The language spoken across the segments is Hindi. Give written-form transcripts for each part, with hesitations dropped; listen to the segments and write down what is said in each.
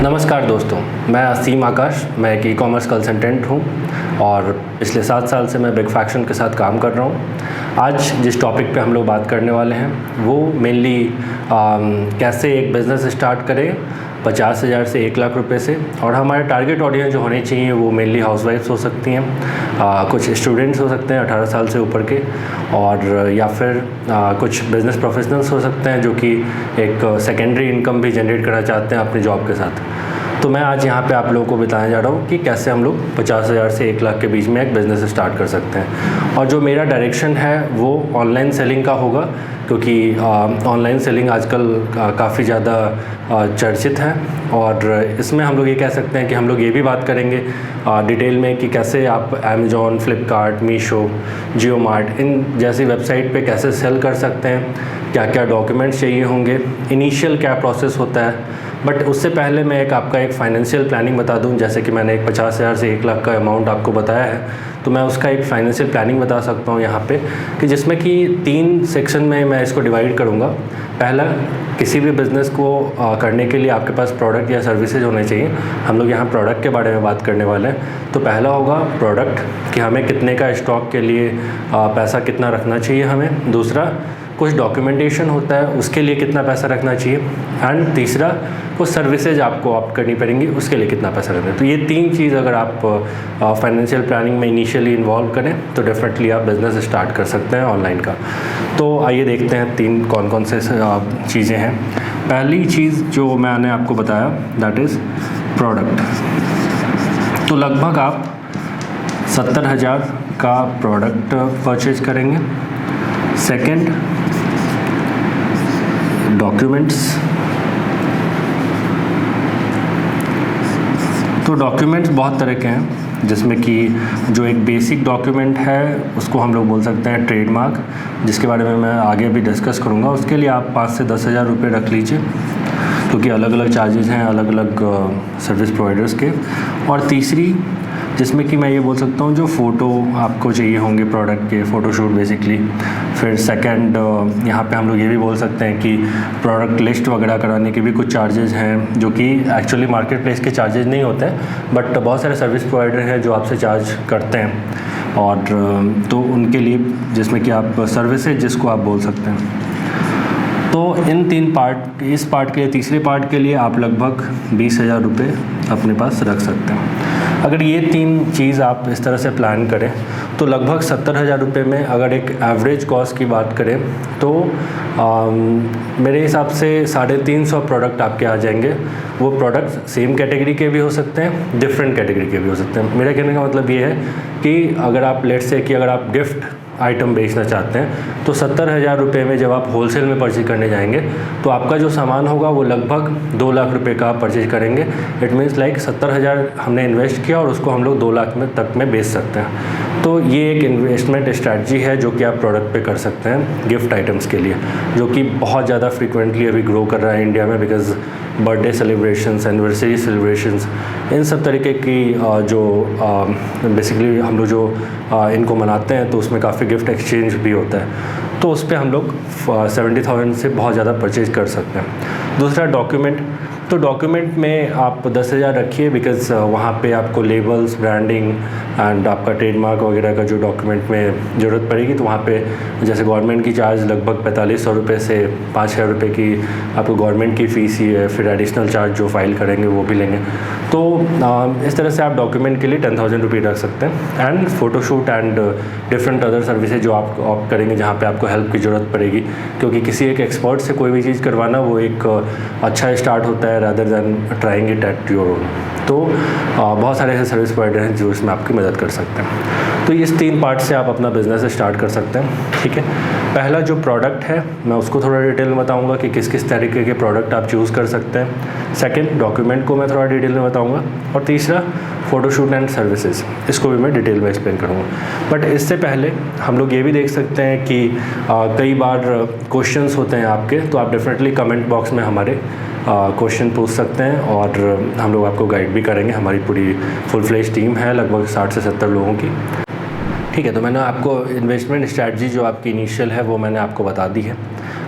नमस्कार दोस्तों, मैं असीम आकाश। मैं एक ई-कॉमर्स कंसल्टेंट हूँ और पिछले 7 साल से मैं बिग फैक्शन के साथ काम कर रहा हूँ। आज जिस टॉपिक पे हम लोग बात करने वाले हैं वो मेनली कैसे एक बिज़नेस स्टार्ट करें 50,000 से 1 लाख रुपए से। और हमारे टारगेट ऑडियंस जो होने चाहिए वो मेनली हाउसवाइफ्स हो सकती हैं, कुछ स्टूडेंट्स हो सकते हैं 18 साल से ऊपर के, और या फिर कुछ बिज़नेस प्रोफेशनल्स हो सकते हैं जो कि एक सेकेंडरी इनकम भी जनरेट करना चाहते हैं अपने जॉब के साथ। तो मैं आज यहाँ पे आप लोगों को बताने जा रहा हूँ कि कैसे हम लोग 50,000 से 1 लाख के बीच में एक बिज़नेस स्टार्ट कर सकते हैं। और जो मेरा डायरेक्शन है वो ऑनलाइन सेलिंग का होगा, क्योंकि ऑनलाइन सेलिंग आजकल काफ़ी ज़्यादा चर्चित है। और इसमें हम लोग ये कह सकते हैं कि हम लोग ये भी बात करेंगे डिटेल में कि कैसे आप अमेज़ॉन, फ्लिपकार्ट, मीशो, जियो मार्ट इन जैसी वेबसाइट पे कैसे सेल कर सकते हैं, क्या क्या डॉक्यूमेंट्स चाहिए होंगे, इनिशियल क्या प्रोसेस होता है। बट उससे पहले मैं आपका एक फ़ाइनेंशियल प्लानिंग बता दूं। जैसे कि मैंने एक 50,000 से 1 लाख का अमाउंट आपको बताया है, तो मैं उसका एक फ़ाइनेंशियल प्लानिंग बता सकता हूं यहाँ पे, कि जिसमें कि 3 सेक्शन में मैं इसको डिवाइड करूँगा। पहला, किसी भी बिज़नेस को करने के लिए आपके पास प्रोडक्ट या सर्विसेज होने चाहिए। हम लोग यहाँ प्रोडक्ट के बारे में बात करने वाले हैं। तो पहला होगा प्रोडक्ट, कि हमें कितने का स्टॉक के लिए पैसा कितना रखना चाहिए हमें। दूसरा, कुछ डॉक्यूमेंटेशन होता है उसके लिए कितना पैसा रखना चाहिए। एंड तीसरा, कुछ सर्विसेज आपको ऑप्ट करनी पड़ेंगी उसके लिए कितना पैसा रखना है। तो ये 3 चीज़ अगर आप फाइनेंशियल प्लानिंग में इनिशियली इन्वॉल्व करें तो डेफिनेटली आप बिज़नेस स्टार्ट कर सकते हैं ऑनलाइन का। तो आइए देखते हैं 3 कौन कौन से चीज़ें हैं। पहली चीज़ जो मैंने आपको बताया दैट इज़ प्रोडक्ट। तो लगभग आप 70,000 का प्रोडक्ट परचेज करेंगे। Second, documents. तो डॉक्यूमेंट्स बहुत तरह के हैं, जिसमें कि जो एक बेसिक डॉक्यूमेंट है उसको हम लोग बोल सकते हैं ट्रेडमार्क, जिसके बारे में मैं आगे भी डिस्कस करूँगा। उसके लिए आप 5 से 10,000 रुपये रख लीजिए, क्योंकि अलग अलग चार्जेस हैं अलग अलग सर्विस प्रोवाइडर्स के। और तीसरी, जिसमें कि मैं ये बोल सकता हूँ जो फ़ोटो आपको चाहिए होंगे प्रोडक्ट के, फ़ोटोशूट बेसिकली। फिर सेकंड, यहाँ पे हम लोग ये भी बोल सकते हैं कि प्रोडक्ट लिस्ट वगैरह कराने के भी कुछ चार्जेस हैं, जो कि एक्चुअली मार्केट प्लेस के चार्जेस नहीं होते हैं, बट बहुत सारे सर्विस प्रोवाइडर हैं जो आपसे चार्ज करते हैं। और तो उनके लिए, जिसमें कि आप सर्विसेज जिसको आप बोल सकते हैं। तो इन 3 पार्ट, इस पार्ट के लिए, तीसरे पार्ट के लिए आप लगभग 20,000 रुपये अपने पास रख सकते हैं। अगर ये 3 चीज़ आप इस तरह से प्लान करें तो लगभग 70,000 रुपये में अगर एक एवरेज कॉस्ट की बात करें तो मेरे हिसाब से 350 प्रोडक्ट आपके आ जाएंगे। वो प्रोडक्ट सेम कैटेगरी के भी हो सकते हैं, डिफरेंट कैटेगरी के भी हो सकते हैं। मेरा कहने का मतलब ये है कि अगर आप लेट्स से कि अगर आप गिफ्ट आइटम बेचना चाहते हैं तो 70,000 रुपये में जब आप होलसेल में परचेज करने जाएंगे तो आपका जो सामान होगा वो लगभग 2 लाख रुपए का आप परचेज करेंगे। इट मीन्स लाइक 70,000 हमने इन्वेस्ट किया और उसको हम लोग 2 लाख में तक में बेच सकते हैं। तो ये एक इन्वेस्टमेंट स्ट्रैटेजी है जो कि आप प्रोडक्ट पे कर सकते हैं गिफ्ट आइटम्स के लिए, जो कि बहुत ज़्यादा फ्रीक्वेंटली अभी ग्रो कर रहा है इंडिया में। Because birthday celebrations, anniversary celebrations, इन सब तरीके की जो बेसिकली हम लोग जो इनको मनाते हैं तो उसमें काफ़ी गिफ्ट एक्सचेंज भी होता है। तो उस पर हम लोग 70,000 से बहुत ज़्यादा परचेज कर सकते हैं। दूसरा, डॉक्यूमेंट। तो डॉक्यूमेंट में आप 10,000 रखिए, बिकॉज़ वहाँ पे आपको लेबल्स, ब्रांडिंग एंड आपका ट्रेडमार्क वगैरह का जो डॉक्यूमेंट में ज़रूरत पड़ेगी, तो वहाँ पे जैसे गवर्नमेंट की चार्ज लगभग 4,500 रुपये से 5,000 रुपये की आपको गवर्नमेंट की फ़ीस ही है। फिर एडिशनल चार्ज जो फाइल करेंगे वो भी लेंगे। तो इस तरह से आप डॉक्यूमेंट के लिए 10,000 रुपये रख सकते हैं। And photoshoot and different other services जो आप ऑप्ट करेंगे जहाँ पे आपको हेल्प की ज़रूरत पड़ेगी, क्योंकि किसी एक एक्सपर्ट से कोई भी चीज़ करवाना वो एक अच्छा स्टार्ट होता है rather than trying it at your own. तो बहुत सारे ऐसे सर्विस प्रोवाइडर हैं जो इसमें आपकी मदद कर सकते हैं। तो इस 3 पार्ट से आप अपना बिज़नेस स्टार्ट कर सकते हैं। ठीक है, पहला जो प्रोडक्ट है मैं उसको थोड़ा डिटेल में बताऊंगा कि किस किस तरीके के प्रोडक्ट आप चूज़ कर सकते हैं। सेकंड, डॉक्यूमेंट को मैं थोड़ा डिटेल में बताऊंगा। और तीसरा, फ़ोटोशूट एंड सर्विसेज, इसको भी मैं डिटेल में एक्सप्लेन करूँगा। बट इससे पहले हम लोग ये भी देख सकते हैं कि कई बार क्वेश्चंस होते हैं आपके, तो आप डेफिनेटली कमेंट बॉक्स में हमारे क्वेश्चन पूछ सकते हैं और हम लोग आपको गाइड भी करेंगे। हमारी पूरी फुल फ्लेज टीम है लगभग 60 से 70 लोगों की। ठीक है, तो मैंने आपको इन्वेस्टमेंट स्ट्रैटेजी जो आपकी इनिशियल है वो मैंने आपको बता दी है।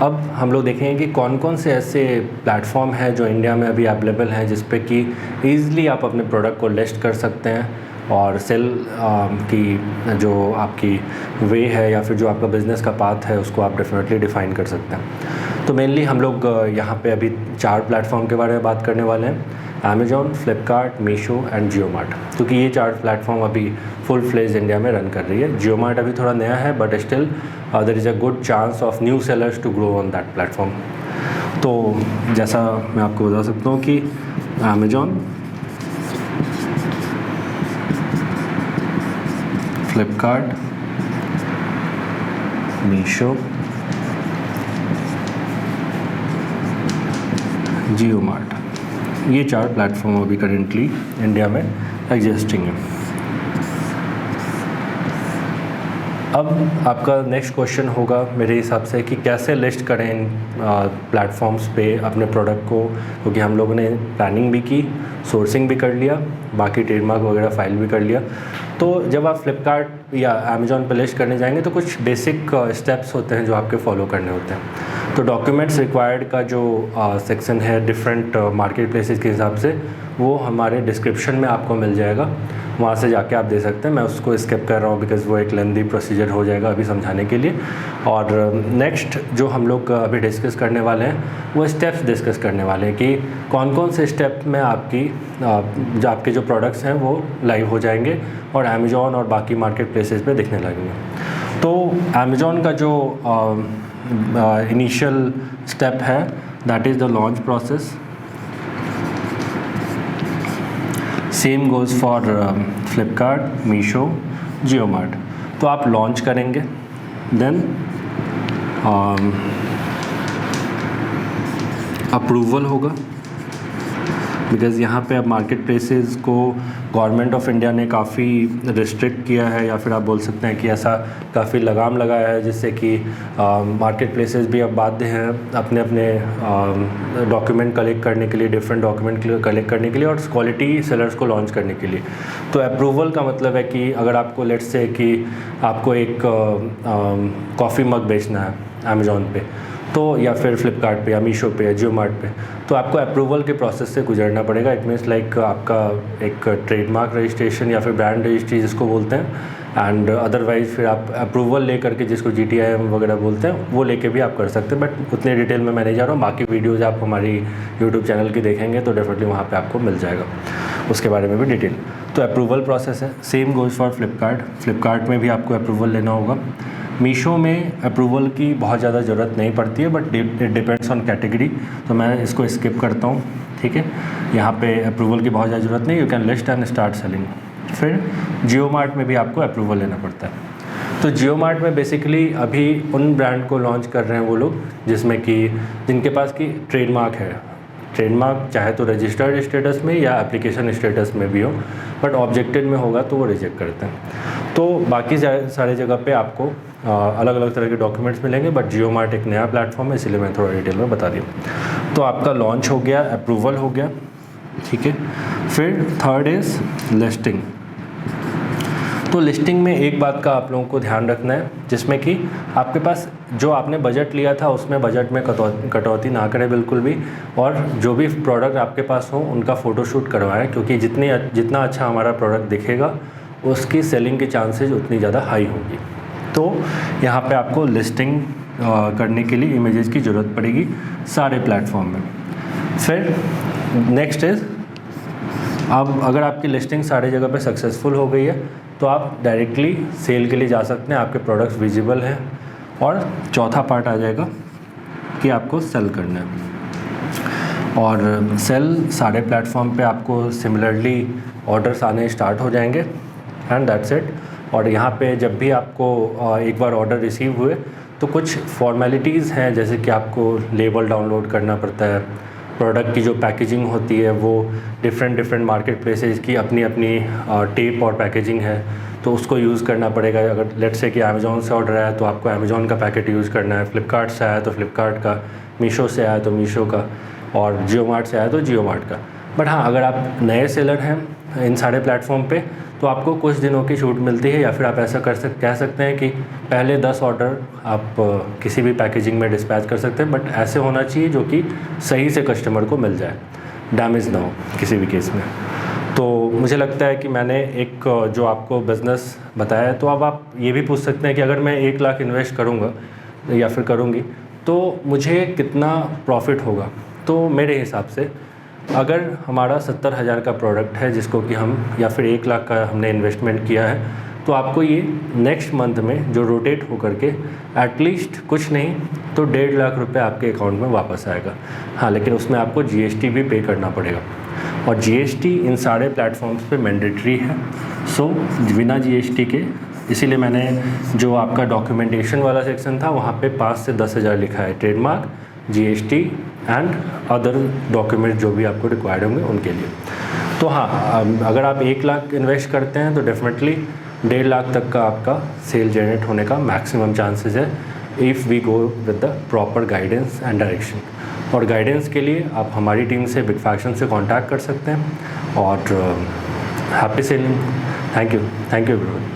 अब हम लोग देखेंगे कि कौन कौन से ऐसे प्लेटफॉर्म हैं जो इंडिया में अभी अवेलेबल हैं जिस पे कि ईज़िली आप अपने प्रोडक्ट को लिस्ट कर सकते हैं और सेल की जो आपकी वे है या फिर जो आपका बिज़नेस का पाथ है उसको आप डेफिनेटली डिफ़ाइन कर सकते हैं। तो मेनली हम लोग यहाँ पे अभी 4 प्लेटफॉर्म के बारे में बात करने वाले हैं, अमेज़ॉन, फ्लिपकार्ट, मीशो एंड जियो मार्ट, क्योंकि ये 4 प्लेटफॉर्म अभी फुल फ्लेज इंडिया में रन कर रही है। जियो मार्ट अभी थोड़ा नया है but still there is a good chance of new sellers to grow on that platform. तो जैसा मैं आपको बता सकता हूँ कि अमेज़ॉन, फ्लिपकार्ट, मीशो, जियो मार्ट, ये 4 प्लेटफॉर्म अभी करेंटली इंडिया में एग्जिस्टिंग है। अब आपका नेक्स्ट क्वेश्चन होगा मेरे हिसाब से कि कैसे लिस्ट करें इन प्लेटफॉर्म्स पे अपने प्रोडक्ट को, क्योंकि हम लोगों ने प्लानिंग भी की, सोर्सिंग भी कर लिया, बाकी ट्रेडमार्क वगैरह फाइल भी कर लिया। तो जब आप फ्लिपकार्ट या अमेज़ॉन पे लिस्ट करने जाएंगे तो कुछ बेसिक स्टेप्स होते हैं जो आपके फॉलो करने होते हैं। तो डॉक्यूमेंट्स रिक्वायर्ड का जो सेक्शन है डिफरेंट मार्केट प्लेसेस के हिसाब से, वो हमारे डिस्क्रिप्शन में आपको मिल जाएगा, वहाँ से जाके आप दे सकते हैं। मैं उसको स्किप कर रहा हूँ बिकॉज़ वो एक लेंदी प्रोसीजर हो जाएगा अभी समझाने के लिए। और नेक्स्ट जो हम लोग अभी डिस्कस करने वाले हैं वो स्टेप्स डिस्कस करने वाले हैं कि कौन कौन से स्टेप में आपके जो प्रोडक्ट्स हैं वो लाइव हो जाएंगे और अमेज़ॉन और बाकी मार्केट प्लेसेस पे दिखने लगेंगे। तो अमेज़ॉन का जो इनिशियल स्टेप है that is the launch process. Same goes for Flipkart, Meesho, Jio mart. तो आप लॉन्च करेंगे, देन अप्रूवल होगा, बिकॉज़ यहाँ पे अब मार्केट प्लेसेस को गवर्नमेंट ऑफ इंडिया ने काफ़ी रिस्ट्रिक्ट किया है, या फिर आप बोल सकते हैं कि ऐसा काफ़ी लगाम लगाया है जिससे कि मार्केट प्लेसेस भी अब बाध्य हैं अपने अपने डॉक्यूमेंट कलेक्ट करने के लिए, डिफरेंट डॉक्यूमेंट कलेक्ट करने के लिए और क्वालिटी सेलर्स को लॉन्च करने के लिए। तो अप्रूवल का मतलब है कि अगर आपको लेट्स से कि आपको एक कॉफ़ी मग बेचना है अमेज़ॉन पे, तो या फिर फ्लिपकार्ट पे या मीशो पे या जियो मार्ट पे, तो आपको अप्रूवल के प्रोसेस से गुजरना पड़ेगा। इट मीन्स लाइक आपका एक ट्रेडमार्क रजिस्ट्रेशन या फिर ब्रांड रजिस्ट्री जिसको बोलते हैं, एंड अदरवाइज़ फिर आप अप्रूवल ले करके जिसको GTIM वगैरह बोलते हैं वो लेके भी आप कर सकते हैं। बट उतनी डिटेल में मैं नहीं जा रहा हूँ, बाकी वीडियोज़ आप हमारी यूट्यूब चैनल की देखेंगे तो डेफिनेटली वहाँ पर आपको मिल जाएगा उसके बारे में भी डिटेल। तो अप्रूवल प्रोसेस है। सेम गोज़ फॉर फ्लिपकार्ट में भी आपको अप्रूवल लेना होगा। मीशो में अप्रूवल की बहुत ज़्यादा ज़रूरत नहीं पड़ती है but it depends on category, तो मैं इसको स्किप करता हूँ, ठीक है। यहाँ पे अप्रूवल की बहुत ज़्यादा ज़रूरत नहीं, you can list and start selling. फिर जियो मार्ट में भी आपको अप्रूवल लेना पड़ता है। तो जियो मार्ट में बेसिकली अभी उन ब्रांड को लॉन्च कर रहे हैं वो लोग जिसमें कि जिनके पास की ट्रेडमार्क है। ट्रेडमार्क चाहे तो रजिस्टर्ड स्टेटस में या एप्लीकेशन स्टेटस में भी हो, बट ऑब्जेक्टेड में होगा तो वो रिजेक्ट करते हैं। तो बाकी सारे जगह पे आपको अलग अलग तरह के डॉक्यूमेंट्स मिलेंगे, बट जियो मार्ट एक नया प्लेटफॉर्म है इसलिए मैं थोड़ा डिटेल में बता दिया। तो आपका लॉन्च हो गया, अप्रूवल हो गया, ठीक है। फिर थर्ड इज़ लिस्टिंग। तो लिस्टिंग में एक बात का आप लोगों को ध्यान रखना है, जिसमें कि आपके पास जो आपने बजट लिया था उसमें बजट में कटौती ना करें बिल्कुल भी, और जो भी प्रोडक्ट आपके पास हो उनका फ़ोटोशूट करवाएं, क्योंकि जितना अच्छा हमारा प्रोडक्ट दिखेगा उसकी सेलिंग के चांसेस उतनी ज़्यादा हाई होगी। तो यहाँ पे आपको लिस्टिंग करने के लिए इमेजेस की ज़रूरत पड़ेगी सारे प्लेटफॉर्म में। फिर नेक्स्ट इज़, अब अगर आपकी लिस्टिंग सारे जगह पे सक्सेसफुल हो गई है तो आप डायरेक्टली सेल के लिए जा सकते हैं, आपके प्रोडक्ट्स विजिबल हैं। और चौथा पार्ट आ जाएगा कि आपको सेल करना है, और सेल सारे प्लेटफॉर्म पे आपको सिमिलरली ऑर्डर्स आने स्टार्ट हो जाएंगे, एंड दैट्स इट। और यहाँ पे जब भी आपको एक बार ऑर्डर रिसीव हुए तो कुछ फॉर्मेलिटीज़ हैं, जैसे कि आपको लेबल डाउनलोड करना पड़ता है, प्रोडक्ट की जो पैकेजिंग होती है वो डिफरेंट मार्केट प्लेसेस की अपनी अपनी टेप और पैकेजिंग है, तो उसको यूज़ करना पड़ेगा। अगर लेट्स से कि अमेज़ॉन से ऑर्डर आया तो आपको अमेज़ॉन का पैकेट यूज़ करना है, फ्लिपकार्ट से आया तो फ्लिपकार्ट का, मीशो से आया तो मीशो का, और जियो मार्ट से आया तो जियो मार्ट का। बट हाँ, अगर आप नए सेलर हैं इन सारे प्लेटफॉर्म पे, तो आपको कुछ दिनों की छूट मिलती है, या फिर आप ऐसा कह सकते हैं कि पहले 10 ऑर्डर आप किसी भी पैकेजिंग में डिस्पैच कर सकते हैं, बट ऐसे होना चाहिए जो कि सही से कस्टमर को मिल जाए, डैमेज ना हो किसी भी केस में। तो मुझे लगता है कि मैंने एक जो आपको बिज़नेस बताया है, तो अब आप ये भी पूछ सकते हैं कि अगर मैं 1 लाख इन्वेस्ट करूँगा या फिर करूँगी तो मुझे कितना प्रॉफिट होगा। तो मेरे हिसाब से अगर हमारा 70,000 का प्रोडक्ट है जिसको कि हम, या फिर 1 लाख का हमने इन्वेस्टमेंट किया है, तो आपको ये नेक्स्ट मंथ में जो रोटेट हो करके एटलीस्ट कुछ नहीं तो 1.5 लाख रुपए आपके अकाउंट में वापस आएगा। हाँ, लेकिन उसमें आपको जीएसटी भी पे करना पड़ेगा, और जीएसटी इन सारे प्लेटफॉर्म्स पे मैंडेटरी है। सो बिना जीएसटी के, इसीलिए मैंने जो आपका डॉक्यूमेंटेशन वाला सेक्शन था वहाँ पे 5 से 10,000 लिखा है, trademark, GST and other document जो भी आपको रिक्वायर्ड होंगे उनके लिए। तो हाँ, अगर आप 1 लाख इन्वेस्ट करते हैं तो डेफिनेटली 1.5 लाख तक का आपका सेल जनरेट होने का मैक्सिमम चांसेस है, if we go with the proper guidance and direction. और गाइडेंस के लिए आप हमारी टीम से, बिग फैक्शन से कांटेक्ट कर सकते हैं। और happy selling. Thank you everyone.